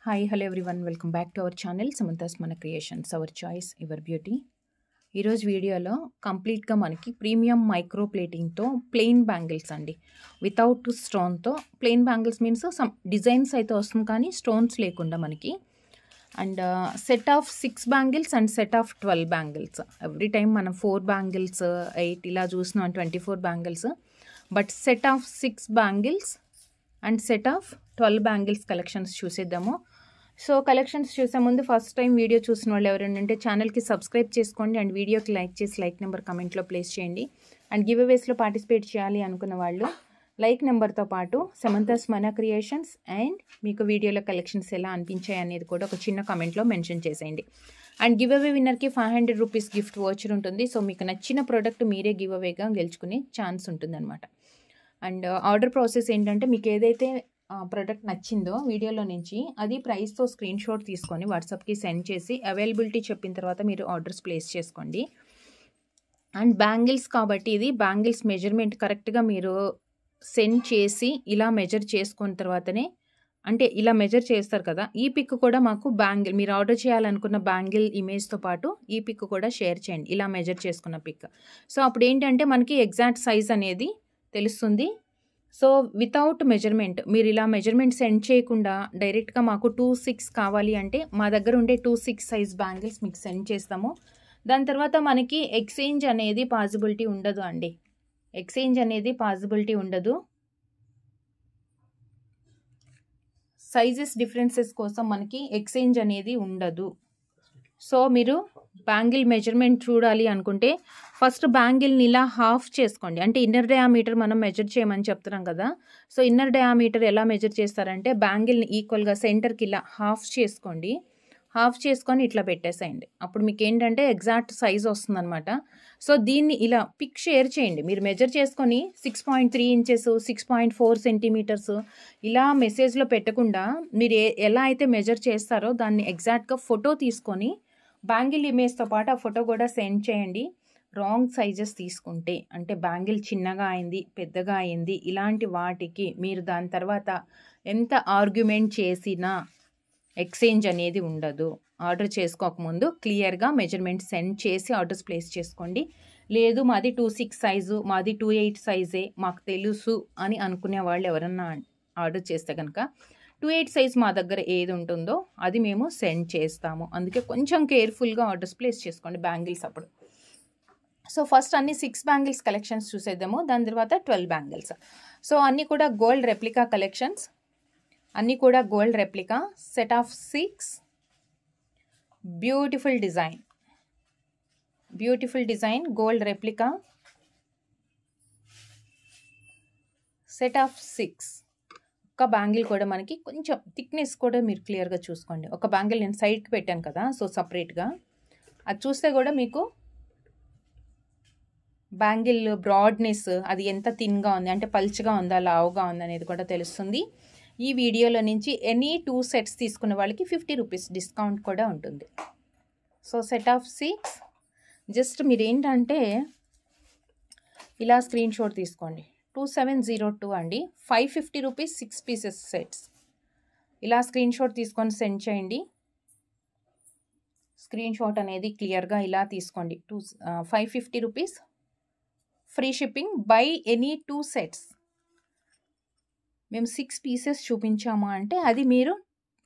Hi, hello everyone. Welcome back to our channel Samantha's Mana Creations. Our choice, your beauty. ఈరోజు వీడియోలో కంప్లీట్గా మనకి premium micro ప్లేటింగ్తో plain bangles అండి, without స్టోన్తో. Plain bangles means some designs అయితే వస్తుంది కానీ స్టోన్స్ లేకుండా మనకి. And set of 6 bangles and set of 12 bangles. Every time మనం 4 బ్యాంగిల్స్ 8 ఇలా చూస్తున్నాం, 24 bangles. But set of 6 bangles and set of 12 bangles collections చూసేద్దాము. సో కలెక్షన్స్ చూసే ముందు ఫస్ట్ టైం వీడియో చూసిన వాళ్ళు ఎవరైనా ఉంటే ఛానల్కి సబ్స్క్రైబ్ చేసుకోండి అండ్ వీడియోకి లైక్ చేసి లైక్ నెంబర్ కమెంట్లో ప్లేస్ చేయండి. అండ్ గివ్ అవేస్లో పార్టిసిపేట్ చేయాలి అనుకున్న వాళ్ళు లైక్ నెంబర్తో పాటు సమంతాస్ మనా క్రియేషన్స్ అండ్ మీకు వీడియోలో కలెక్షన్స్ ఎలా అనిపించాయి అనేది కూడా ఒక చిన్న కమెంట్లో మెన్షన్ చేసేయండి. అండ్ గివ్ అవే విన్నర్కి 500 రూపీస్ గిఫ్ట్ వోచర్ ఉంటుంది. సో మీకు నచ్చిన ప్రోడక్ట్ మీరే గివ్ అవేగా గెలుచుకునే ఛాన్స్ ఉంటుందన్నమాట. అండ్ ఆర్డర్ ప్రాసెస్ ఏంటంటే మీకు ఏదైతే ప్రోడక్ట్ నచ్చిందో వీడియోలో నుంచి అది ప్రైస్తో స్క్రీన్ షాట్ తీసుకొని వాట్సాప్కి సెండ్ చేసి అవైలబిలిటీ చెప్పిన తర్వాత మీరు ఆర్డర్స్ ప్లేస్ చేసుకోండి. అండ్ బ్యాంగిల్స్ కాబట్టి ఇది బ్యాంగిల్స్ మెజర్మెంట్ కరెక్ట్గా మీరు సెండ్ చేసి ఇలా మెజర్ చేసుకున్న తర్వాతనే, అంటే ఇలా మెజర్ చేస్తారు కదా, ఈ పిక్ కూడా మాకు బ్యాంగిల్ మీరు ఆర్డర్ చేయాలనుకున్న బ్యాంగిల్ ఇమేజ్తో పాటు ఈ పిక్ కూడా షేర్ చేయండి, ఇలా మెజర్ చేసుకున్న పిక్. సో అప్పుడు ఏంటంటే మనకి ఎగ్జాక్ట్ సైజ్ అనేది తెలుస్తుంది. సో వితౌట్ మెజర్మెంట్ మీరు ఇలా మెజర్మెంట్ సెండ్ చేయకుండా డైరెక్ట్గా మాకు 2-6 కావాలి అంటే మా దగ్గర ఉండే 2-6 సైజ్ బ్యాంగిల్స్ మీకు సెండ్ చేస్తాము. దాని తర్వాత మనకి ఎక్స్చేంజ్ అనేది పాసిబిలిటీ ఉండదు అండి, ఎక్స్చేంజ్ అనేది పాసిబిలిటీ ఉండదు. సైజెస్ డిఫరెన్సెస్ కోసం మనకి ఎక్స్చేంజ్ అనేది ఉండదు. సో మీరు బ్యాంగిల్ మెజర్మెంట్ చూడాలి అనుకుంటే ఫస్ట్ బ్యాంగిల్ని ఇలా హాఫ్ చేసుకోండి. అంటే ఇన్నర్ డయామీటర్ మనం మెజర్ చేయమని చెప్తున్నాం కదా. సో ఇన్నర్ డయామీటర్ ఎలా మెజర్ చేస్తారంటే బ్యాంగిల్ని ఈక్వల్గా సెంటర్కి ఇలా హాఫ్ చేసుకోండి. హాఫ్ చేసుకొని ఇట్లా పెట్టేసేయండి. అప్పుడు మీకు ఏంటంటే ఎగ్జాక్ట్ సైజ్ వస్తుందన్నమాట. సో దీన్ని ఇలా పిక్ షేర్ చేయండి. మీరు మెజర్ చేసుకొని 6.3 ఇంచెస్ 6.4 సెంటీమీటర్స్ ఇలా మెసేజ్లో పెట్టకుండా మీరు ఎలా అయితే మెజర్ చేస్తారో దాన్ని ఎగ్జాక్ట్గా ఫోటో తీసుకొని బ్యాంగిల్ ఇమేజ్తో పాటు ఆ ఫోటో కూడా సెండ్ చేయండి. రాంగ్ సైజెస్ తీసుకుంటే, అంటే బ్యాంగిల్ చిన్నగా అయింది పెద్దగా అయింది ఇలాంటి వాటికి మీరు దాని తర్వాత ఎంత ఆర్గ్యుమెంట్ చేసినా ఎక్స్చేంజ్ అనేది ఉండదు. ఆర్డర్ చేసుకోకముందు క్లియర్గా మెజర్మెంట్ సెండ్ చేసి ఆర్డర్స్ ప్లేస్ చేసుకోండి. లేదు మాది 2-6 సైజు, మాది 2-8 సైజే మాకు తెలుసు అని అనుకునే వాళ్ళు ఎవరన్నా ఆర్డర్ చేస్తే కనుక 2-8 సైజ్ మా దగ్గర ఏది ఉంటుందో అది మేము సెండ్ చేస్తాము. అందుకే కొంచెం కేర్ఫుల్గా ఆర్డర్స్ ప్లేస్ చేసుకోండి బ్యాంగిల్స్ అప్పుడు. సో ఫస్ట్ అన్ని 6 బ్యాంగిల్స్ కలెక్షన్స్ చూసేద్దాము, దాని తర్వాత 12 బ్యాంగిల్స్. సో అన్నీ కూడా గోల్డ్ రెప్లికా కలెక్షన్స్, అన్నీ కూడా gold replica. Set of 6 beautiful design, beautiful design gold replica. Set of 6. ఒక బ్యాంగిల్ కూడా మనకి కొంచెం థిక్నెస్ కూడా మీరు క్లియర్గా చూసుకోండి. ఒక బ్యాంగిల్ నేను సైడ్కి పెట్టాను కదా, సో సపరేట్గా అది చూస్తే కూడా మీకు బ్యాంగిల్ బ్రాడ్నెస్ అది ఎంత థిన్గా ఉంది, అంటే పల్చగా ఉందా లావుగా ఉందా అనేది కూడా తెలుస్తుంది. ఈ వీడియోలో నుంచి ఎనీ 2 సెట్స్ తీసుకున్న వాళ్ళకి 50 రూపీస్ డిస్కౌంట్ కూడా ఉంటుంది. సో సెట్ ఆఫ్ 6 జస్ట్ మీరు ఏంటంటే ఇలా స్క్రీన్ షాట్ తీసుకోండి. 2702 అండి, 550 రూపీస్ 6 పీసెస్ సెట్స్. ఇలా స్క్రీన్ షాట్ తీసుకొని సెండ్ చేయండి. స్క్రీన్ షాట్ అనేది క్లియర్గా ఇలా తీసుకోండి. 550 rupees free shipping buy any 2 sets. మేము 6 పీసెస్ చూపించామా అంటే అది మీరు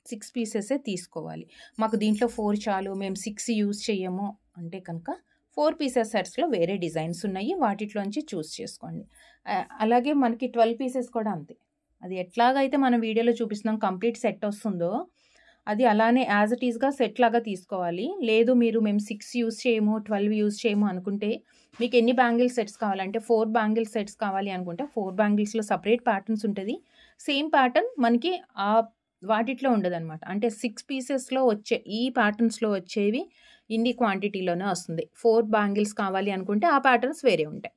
6 పీసెసే తీసుకోవాలి. మాకు దీంట్లో 4 చాలు, మేము 6 యూజ్ చేయము అంటే కనుక 4 పీసెస్ సెట్స్లో వేరే డిజైన్స్ ఉన్నాయి, వాటిలోంచి చూస్ చేసుకోండి. అలాగే మనకి 12 పీసెస్ కూడా అంతే. అది ఎట్లాగైతే మనం వీడియోలో చూపిస్తున్నాం కంప్లీట్ సెట్ వస్తుందో అది అలానే యాజ్ ఇట్ ఈస్గా సెట్ లాగా తీసుకోవాలి. లేదు మీరు మేము 6 యూజ్ చేయము 12 యూజ్ చేయము అనుకుంటే మీకు ఎన్ని బ్యాంగిల్ సెట్స్ కావాలంటే 4 బ్యాంగిల్ సెట్స్ కావాలి అనుకుంటే 4 బ్యాంగిల్స్లో సపరేట్ ప్యాటర్న్స్ ఉంటుంది. సేమ్ ప్యాటర్న్ మనకి ఆ వాటిలో ఉండదు అనమాట. అంటే 6 పీసెస్లో వచ్చే ఈ ప్యాటర్న్స్లో వచ్చేవి ఇన్ని క్వాంటిటీలోనే వస్తుంది. 4 బ్యాంగిల్స్ కావాలి అనుకుంటే ఆ ప్యాటర్న్స్ వేరే ఉంటాయి.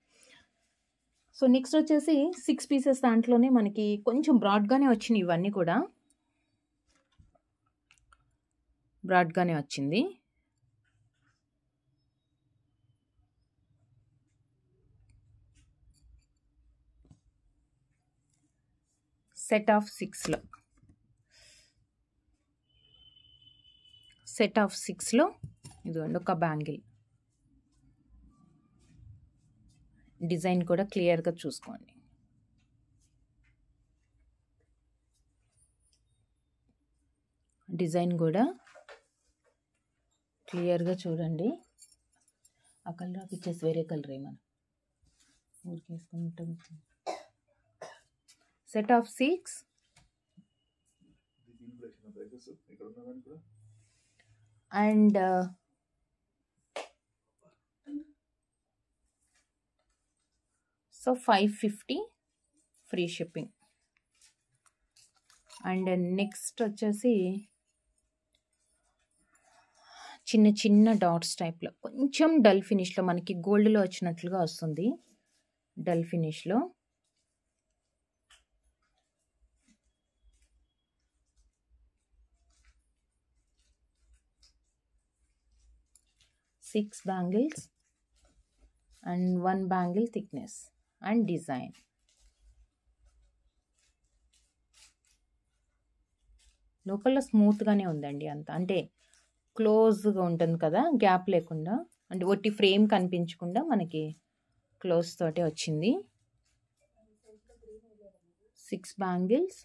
సో నెక్స్ట్ వచ్చేసి 6 పీసెస్ దాంట్లోనే మనకి కొంచెం బ్రాడ్గానే వచ్చినాయి, ఇవన్నీ కూడా బ్రాడ్గానే వచ్చింది. సెట్ ఆఫ్ 6లో సెట్ ఆఫ్ 6లో ఇదిగోండి ఒక బ్యాంగిల్. డిజైన్ కూడా క్లియర్గా చూసుకోండి. డిజైన్ కూడా క్లియర్గా చూడండి. ఆ కలర్ ఆపిచ్చేసి వేరే కలర్ ఏమన్నా ఊరికి వేసుకుంటాం. Set of 6 and so 550 free shipping. And next వచ్చేసి చిన్న చిన్న డాట్స్ టైప్లో కొంచెం డల్ ఫినిష్లో మనకి గోల్డ్లో వచ్చినట్లుగా వస్తుంది. డల్ ఫినిష్లో six bangles and 1 bangle thickness and design. లోపల స్మూత్గానే ఉందండి అంత, అంటే క్లోజ్గా ఉంటుంది కదా, గ్యాప్ లేకుండా, అంటే ఒట్టి ఫ్రేమ్ కనిపించకుండా మనకి క్లోజ్ తోటే వచ్చింది. 6 bangles,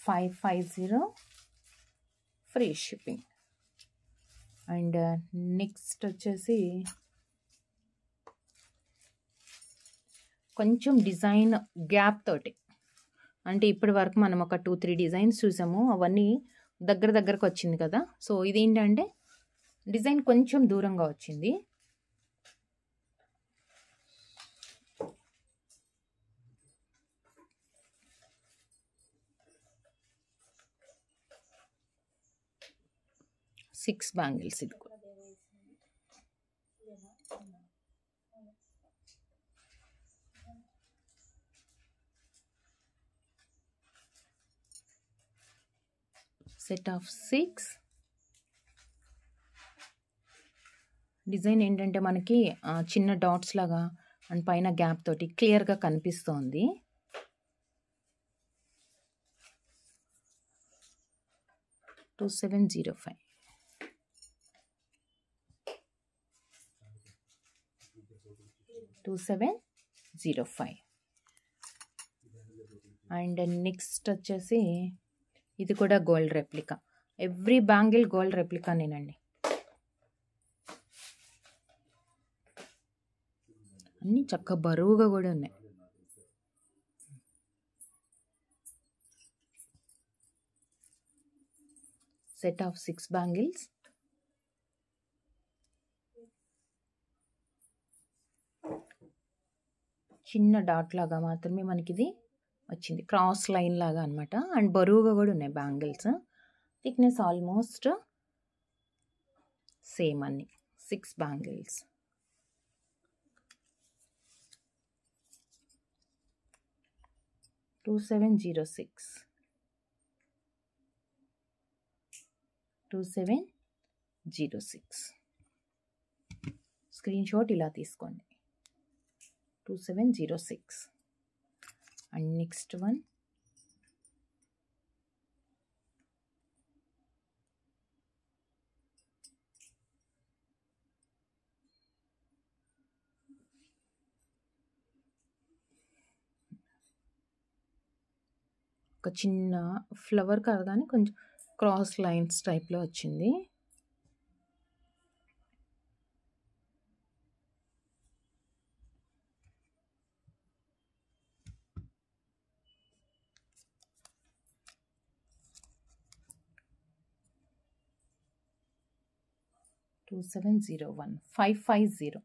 550 free shipping. And next వచ్చేసి కొంచెం డిజైన్ గ్యాప్ తోటి, అంటే ఇప్పటి వరకు మనం ఒక 2-3 డిజైన్స్ చూసాము, అవన్నీ దగ్గరకు వచ్చింది కదా. సో ఇదేంటంటే డిజైన్ కొంచెం దూరంగా వచ్చింది. సిక్స్ బ్యాంగిల్స్ ఇది కూడా. Set of 6. డిజైన్ ఏంటంటే మనకి చిన్న డాట్స్ లాగా అండ్ పైన గ్యాప్ తోటి క్లియర్గా కనిపిస్తోంది. $2705. $2705. అండ్ నెక్స్ట్ వచ్చేసి ఇది కూడా gold replica. Every bangle gold replica నేనండి. అన్నీ చక్కగా బరువుగా కూడా ఉన్నాయి. సెట్ ఆఫ్ 6 బ్యాంగిల్స్, చిన్న డాట్ లాగా మాత్రమే మనకి ఇది వచ్చింది, క్రాస్ లైన్ లాగా అనమాట. అండ్ బరువుగా కూడా ఉన్నాయి బ్యాంగిల్స్. థిక్నెస్ ఆల్మోస్ట్ సేమ్ అన్ని. 6 బ్యాంగిల్స్. $2706. స్క్రీన్ షాట్ ఇలా తీసుకోండి. 2706. అండ్ నెక్స్ట్ వన్ ఒక చిన్న ఫ్లవర్ కాదు కానీ కొంచెం క్రాస్ లైన్స్ టైప్లో వచ్చింది. $2701. 550.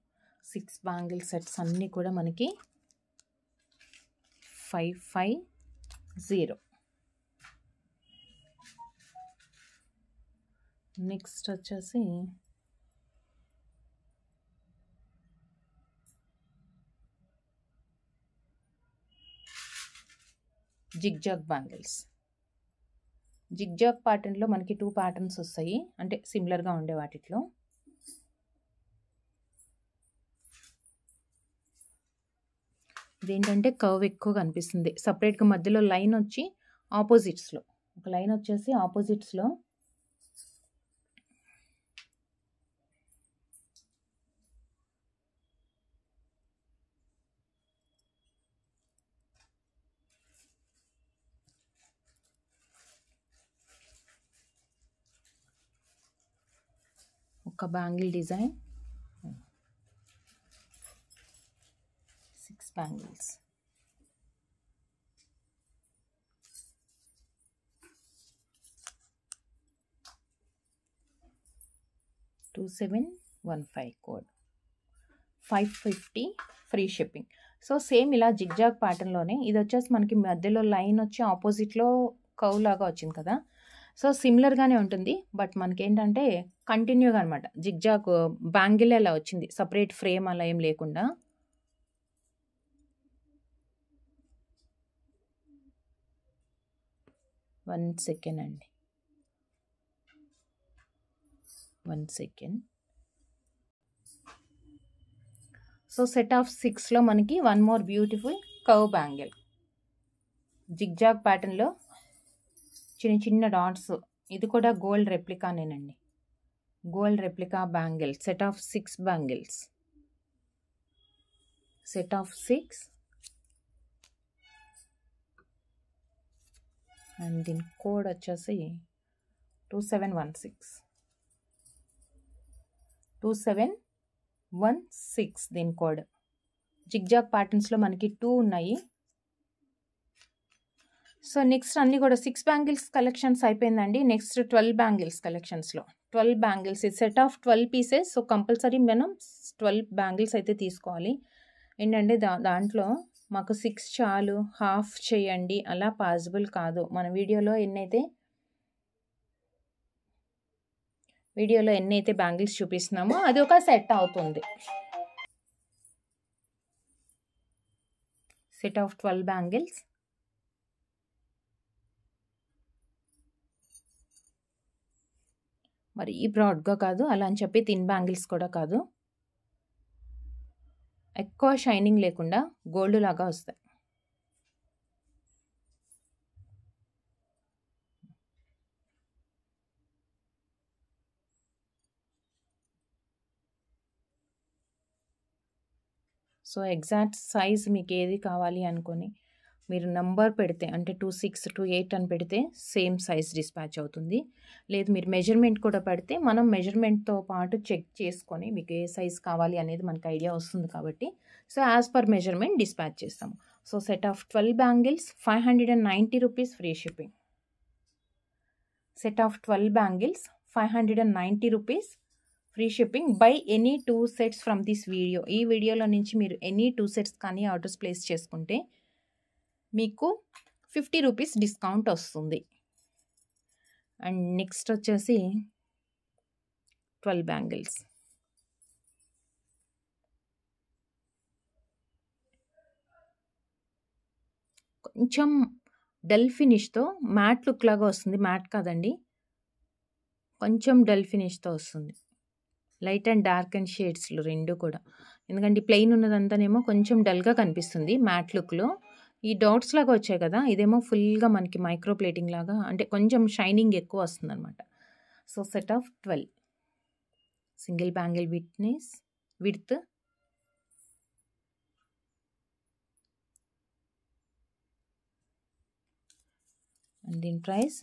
6 బ్యాంగిల్ సెట్స్ అన్నీ కూడా మనకి 550. నెక్స్ట్ వచ్చేసి జిగ్జాగ్ బ్యాంగిల్స్. జిగ్జాగ్ ప్యాటర్న్లో మనకి 2 ప్యాటర్న్స్ వస్తాయి, అంటే సిమిలర్గా ఉండే వాటిలో. ఇదేంటంటే కర్వ్ ఎక్కువ కనిపిస్తుంది. సపరేట్‌గా మధ్యలో లైన్ వచ్చి ఆపోజిట్స్‌లో ఒక లైన్ వచ్చేసి ఆపోజిట్స్‌లో ఒక bangle design 6 bangles. $2715 code, 550 free shipping. So same ఇలా జిగ్జాగ్ ప్యాటర్న్లోనే ఇది వచ్చేసి మనకి మధ్యలో లైన్ వచ్చి ఆపోజిట్లో కర్వ్ లాగా వచ్చింది కదా. సో సిమిలర్గానే ఉంటుంది, బట్ మనకేంటంటే కంటిన్యూగా అనమాట. జిగ్జాగ్ బ్యాంగిల్ అలా వచ్చింది, సపరేట్ ఫ్రేమ్ అలా ఏం లేకుండా. One second. So set of 6లో మనకి one more beautiful curve bangle zigzag ప్యాటర్న్లో చిన్న చిన్న డాట్స్. ఇది కూడా గోల్డ్ రెప్లికానేనండి, gold replica bangle. Set of 6 bangles, set of 6. And దీని కోడ్ వచ్చేసి 2716 దీని కోడ్. జిగ్జాగ్ ప్యాటర్న్స్లో మనకి 2 ఉన్నాయి. సో నెక్స్ట్ అన్నీ కూడా 6 బ్యాంగిల్స్ కలెక్షన్స్ అయిపోయిందండి. నెక్స్ట్ 12 బ్యాంగిల్స్ కలెక్షన్స్లో 12 బ్యాంగిల్స్, ఇది set of 12 pieces. So compulsory మనం 12 బ్యాంగిల్స్ అయితే తీసుకోవాలి. ఏంటంటే దాంట్లో మాకు 6 చాలు, హాఫ్ చేయండి అలా పాసిబుల్ కాదు. మన వీడియోలో ఎన్నైతే బ్యాంగిల్స్ చూపిస్తున్నామో అది ఒక సెట్ అవుతుంది. Set of 12 bangles. మరి ఈ బ్రాడ్గా కాదు, అలా అని చెప్పి థిన్ బ్యాంగిల్స్ కూడా కాదు, ఎక్కువ షైనింగ్ లేకుండా గోల్డ్ లాగా వస్తాయి. సో ఎగ్జాక్ట్ సైజ్ మీకు ఏది కావాలి అనుకొని మీరు నంబర్ పెడితే, అంటే 26, 28 అని పెడితే సేమ్ సైజ్ డిస్పాచ్ అవుతుంది. లేదు మీరు మెజర్మెంట్ కూడా పెడితే మనం మెజర్మెంట్తో పాటు చెక్ చేసుకొని మీకు ఏ సైజ్ కావాలి అనేది మనకు ఐడియా వస్తుంది కాబట్టి so as per measurement dispatch చేస్తాము. So set of 12 bangles 590 rupees free shipping. Set of 12 bangles 590 rupees free shipping buy any 2 sets from this video. ఈ వీడియోలో నుంచి మీరు ఎనీ 2 సెట్స్ కానీ ఆర్డర్స్ ప్లేస్ చేసుకుంటే మీకు 50 రూపీస్ డిస్కౌంట్ వస్తుంది. అండ్ నెక్స్ట్ వచ్చేసి 12 బ్యాంగిల్స్. కొంచెం డల్ ఫినిష్తో మ్యాట్ లుక్ లాగా వస్తుంది, మ్యాట్ కాదండి, కొంచెం డల్ ఫినిష్తో వస్తుంది. లైట్ అండ్ డార్క్ అండ్ షేడ్స్లో రెండు కూడా. ఎందుకంటే ప్లెయిన్ ఉన్నదంతానేమో కొంచెం డల్గా కనిపిస్తుంది మ్యాట్ లుక్లో. ఈ డాట్స్ లాగా వచ్చాయి కదా, ఇదేమో ఫుల్గా మనకి మైక్రో ప్లేటింగ్ లాగా, అంటే కొంచెం షైనింగ్ ఎక్కువ వస్తుంది అనమాట. So set of 12 single bangle width and దీని ప్రైస్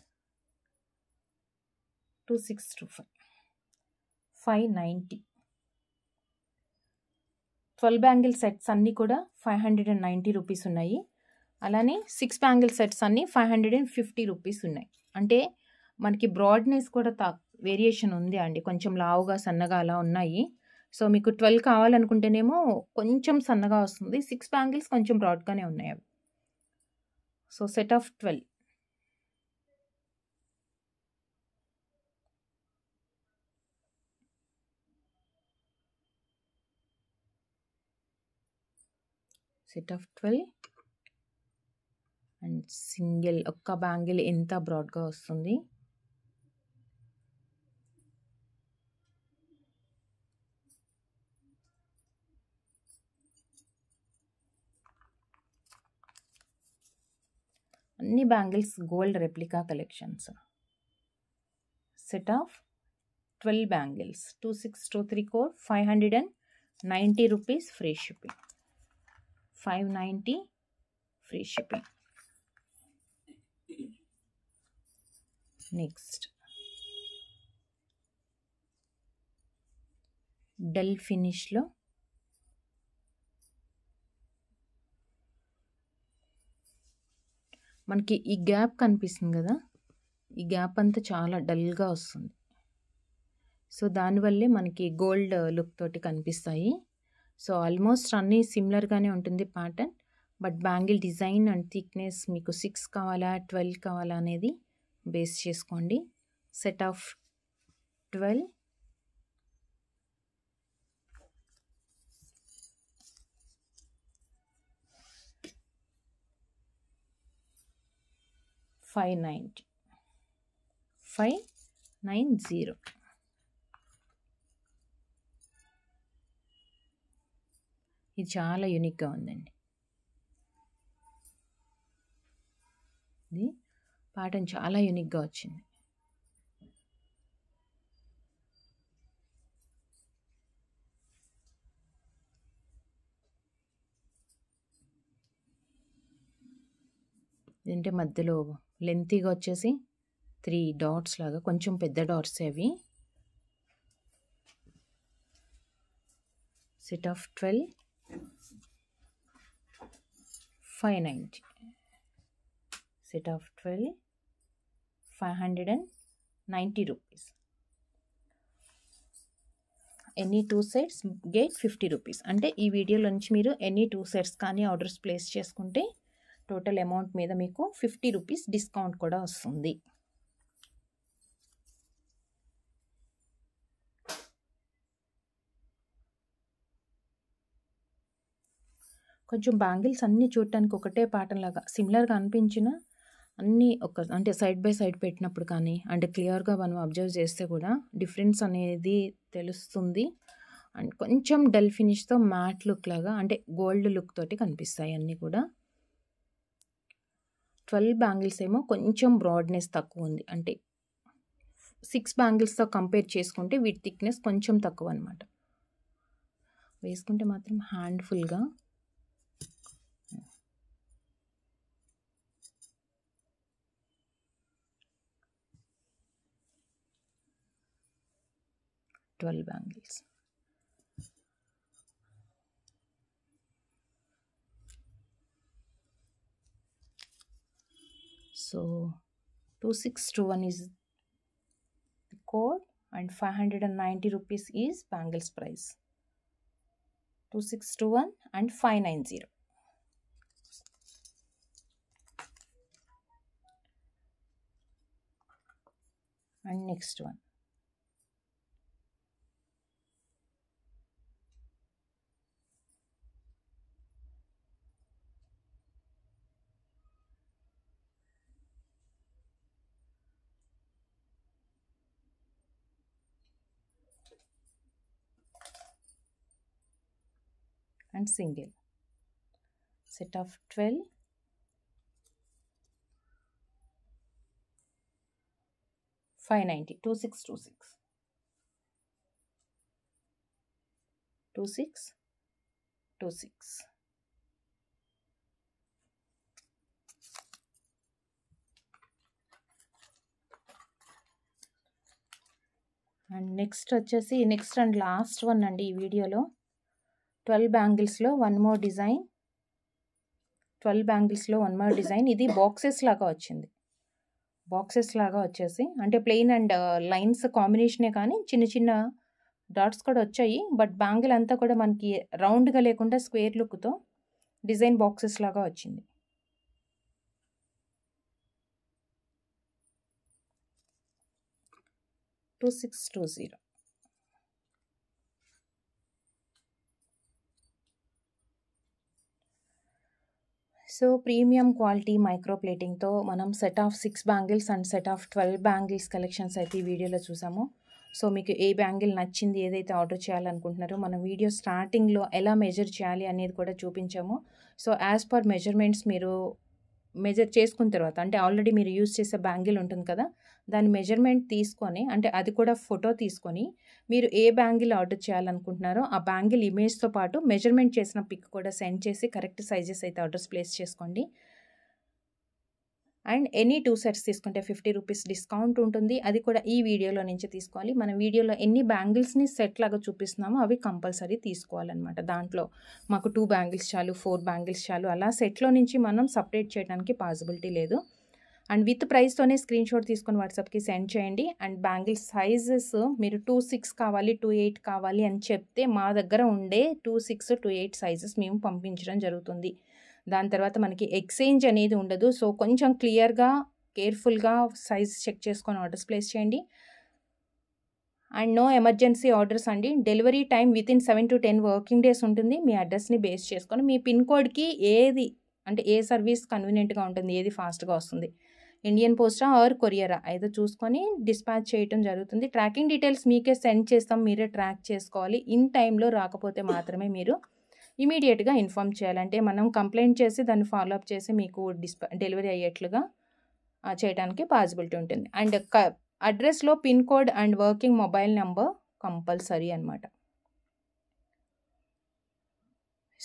590. 12 బ్యాంగిల్ సెట్స్ అన్నీ కూడా 590 రూపీస్ ఉన్నాయి. అలానే 6 బ్యాంగిల్ సెట్స్ అన్నీ 550 రూపీస్ ఉన్నాయి. అంటే మనకి బ్రాడ్నెస్ కూడా వేరియేషన్ ఉంది అండి, కొంచెం లావుగా సన్నగా అలా ఉన్నాయి. సో మీకు 12 కావాలనుకుంటేనేమో కొంచెం సన్నగా వస్తుంది, 6 బ్యాంగిల్స్ కొంచెం బ్రాడ్గానే ఉన్నాయి అవి. So set of 12 set of 12 and single ఒక్క బ్యాంగిల్ ఎంత బ్రాడ్గా వస్తుంది. అన్ని bangles gold replica collections. Set of 12 bangles 2623 code 590 rupees free shipping. 590 free shipping. Next dull ఫినిష్లో మనకి ఈ గ్యాప్ కనిపిస్తుంది కదా, ఈ గ్యాప్ అంతా చాలా డల్గా వస్తుంది. సో దానివల్లే మనకి గోల్డ్ లుక్ తోటి కనిపిస్తాయి. సో ఆల్మోస్ట్ అన్నీ సిమిలర్గానే ఉంటుంది pattern, but bangle design and thickness మీకు 6 కావాలా 12 కావాలా అనేది బేస్ చేసుకోండి. Set of 12 590. ఇది చాలా యూనిక్గా ఉందండి. ఇది ప్యాటర్న్ చాలా యూనిక్గా వచ్చింది. ఏంటంటే మధ్యలో లెంతీగా వచ్చేసి 3 డాట్స్ లాగా, కొంచెం పెద్ద డాట్స్ అవి. Set of 12 590. Set of 12 590 rupees. Any 2 sets get 50 rupees. అంటే ఈ వీడియోలో నుంచి మీరు ఎనీ 2 సెట్స్ కానీ ఆర్డర్స్ ప్లేస్ చేసుకుంటే టోటల్ అమౌంట్ మీద మీకు 50 రూపీస్ డిస్కౌంట్ కూడా వస్తుంది. కొంచెం బ్యాంగిల్స్ అన్నీ చూడటానికి ఒకటే ప్యాటర్న్ లాగా సిమిలర్గా అనిపించిన అన్నీ అంటే సైడ్ బై సైడ్ పెట్టినప్పుడు కానీ అంటే క్లియర్గా మనం అబ్జర్వ్ చేస్తే కూడా డిఫరెన్స్ అనేది తెలుస్తుంది. అండ్ కొంచెం డల్ ఫినిష్తో మ్యాట్ లుక్ లాగా అంటే గోల్డ్ లుక్ తోటి కనిపిస్తాయి అన్నీ కూడా. 12 బ్యాంగిల్స్ ఏమో కొంచెం బ్రాడ్నెస్ తక్కువ ఉంది, అంటే 6 బ్యాంగిల్స్తో కంపేర్ చేసుకుంటే వీటి థిక్నెస్ కొంచెం తక్కువ అనమాట. వేసుకుంటే మాత్రం హ్యాండ్ఫుల్గా twelve bangles. So 2621 is the code and 590 rupees is bangles price. 2621 and 590. And next one. And single. Set of 12 590. 2626 2626. And next వచ్చేసి నెక్స్ట్ అండ్ లాస్ట్ వన్ అండి ఈ వీడియోలో. 12 బ్యాంగిల్స్లో వన్ మోర్ డిజైన్. 12 బ్యాంగిల్స్లో వన్ మోర్ డిజైన్. ఇది boxes లాగా వచ్చింది. Boxes లాగా వచ్చేసి అంటే ప్లెయిన్ అండ్ లైన్స్ కాంబినేషనే కానీ చిన్న చిన్న డాట్స్ కూడా వచ్చాయి. బట్ బ్యాంగిల్ అంతా కూడా మనకి రౌండ్గా లేకుండా స్క్వేర్ లుక్తో డిజైన్ బాక్సెస్ లాగా వచ్చింది. $2620. సో ప్రీమియం క్వాలిటీ మైక్రో ప్లేటింగ్తో మనం set of 6 bangles and set of 12 bangles collections అయితే ఈ వీడియోలో చూసాము. సో మీకు ఏ బ్యాంగిల్ నచ్చింది, ఏదైతే ఆర్డర్ చేయాలనుకుంటున్నారో మనం వీడియో స్టార్టింగ్లో ఎలా మెజర్ చేయాలి అనేది కూడా చూపించాము. సో యాజ్ పర్ మెజర్మెంట్స్ మీరు మెజర్ చేసుకున్న తర్వాత, అంటే ఆల్రెడీ మీరు యూజ్ చేసే బ్యాంగిల్ ఉంటుంది కదా, దాని మెజర్మెంట్ తీసుకొని, అంటే అది కూడా ఫోటో తీసుకొని, మీరు ఏ బ్యాంగిల్ ఆర్డర్ చేయాలనుకుంటున్నారో ఆ బ్యాంగిల్ ఇమేజ్తో పాటు మెజర్మెంట్ చేసిన పిక్ కూడా సెండ్ చేసి కరెక్ట్ సైజెస్ అయితే ఆర్డర్స్ ప్లేస్ చేసుకోండి. అండ్ ఎనీ 2 సెట్స్ తీసుకుంటే 50 రూపీస్ డిస్కౌంట్ ఉంటుంది. అది కూడా ఈ వీడియోలో నుంచి తీసుకోవాలి. మన వీడియోలో ఎన్ని బ్యాంగిల్స్ని సెట్ లాగా చూపిస్తున్నామో అవి కంపల్సరీ తీసుకోవాలన్నమాట. దాంట్లో మాకు 2 బ్యాంగిల్స్ చాలు, 4 బ్యాంగిల్స్ చాలు, అలా సెట్లో నుంచి మనం సపరేట్ చేయడానికి పాసిబిలిటీ లేదు. అండ్ విత్ ప్రైస్తోనే స్క్రీన్ షాట్ తీసుకొని వాట్సాప్కి సెండ్ చేయండి. అండ్ బ్యాంగిల్ సైజెస్ మీరు 2.6 కావాలి, 2.8 కావాలి అని చెప్తే మా దగ్గర ఉండే 2.6, 2.8 సైజెస్ మేము పంపించడం జరుగుతుంది. దాని తర్వాత మనకి ఎక్స్చేంజ్ అనేది ఉండదు. సో కొంచెం క్లియర్గా, కేర్ఫుల్గా సైజ్ చెక్ చేసుకొని ఆర్డర్స్ ప్లేస్ చేయండి. అండ్ నో ఎమర్జెన్సీ ఆర్డర్స్ అండి. Delivery time within 7 to 10 working days ఉంటుంది. మీ అడ్రస్ని బేస్ చేసుకొని మీ పిన్ కోడ్కి ఏది, అంటే ఏ సర్వీస్ కన్వీనియంట్గా ఉంటుంది, ఏది ఫాస్ట్గా వస్తుంది, ఇండియన్ పోస్టా ఆర్ కొరియరా ఏదో చూసుకొని డిస్పాచ్ చేయడం జరుగుతుంది. ట్రాకింగ్ డీటెయిల్స్ మీకే సెండ్ చేస్తాం, మీరే ట్రాక్ చేసుకోవాలి. ఇన్ టైంలో రాకపోతే మాత్రమే మీరు ఇమీడియట్గా ఇన్ఫామ్ చేయాలంటే మనం కంప్లైంట్ చేసి దాన్ని ఫాలోఅప్ చేసి మీకు డెలివరీ అయ్యేట్లుగా చేయడానికి పాసిబిలిటీ ఉంటుంది. అండ్ అడ్రస్లో pin code and working mobile number compulsory అనమాట.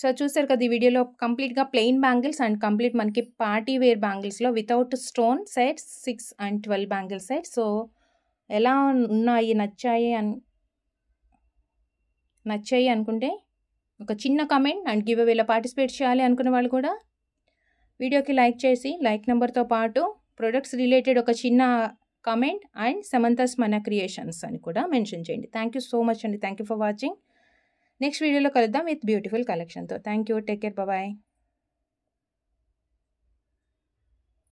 సో చూసారు కదా, ఈ వీడియోలో కంప్లీట్గా ప్లెయిన్ బ్యాంగిల్స్ అండ్ కంప్లీట్ మనకి పార్టీ వేర్ బ్యాంగిల్స్లో without stone sets 6 and 12 bangle sets. So ఎలా ఉన్నాయి, నచ్చాయి అనుకుంటే ఒక చిన్న కమెంట్ అండ్ గివ్ అవేలో పార్టిసిపేట్ చేయాలి అనుకునే వాళ్ళు కూడా వీడియోకి లైక్ చేసి లైక్ నెంబర్తో పాటు ప్రొడక్ట్స్ రిలేటెడ్ ఒక చిన్న కమెంట్ అండ్ సమంతాస్ మన క్రియేషన్స్ అని కూడా మెన్షన్ చేయండి. థ్యాంక్ యూ సో మచ్ అండి. Thank you for watching. Next వీడియోలో కలుద్దాం విత్ బ్యూటిఫుల్ కలెక్షన్తో. Thank you. Take care. Bye.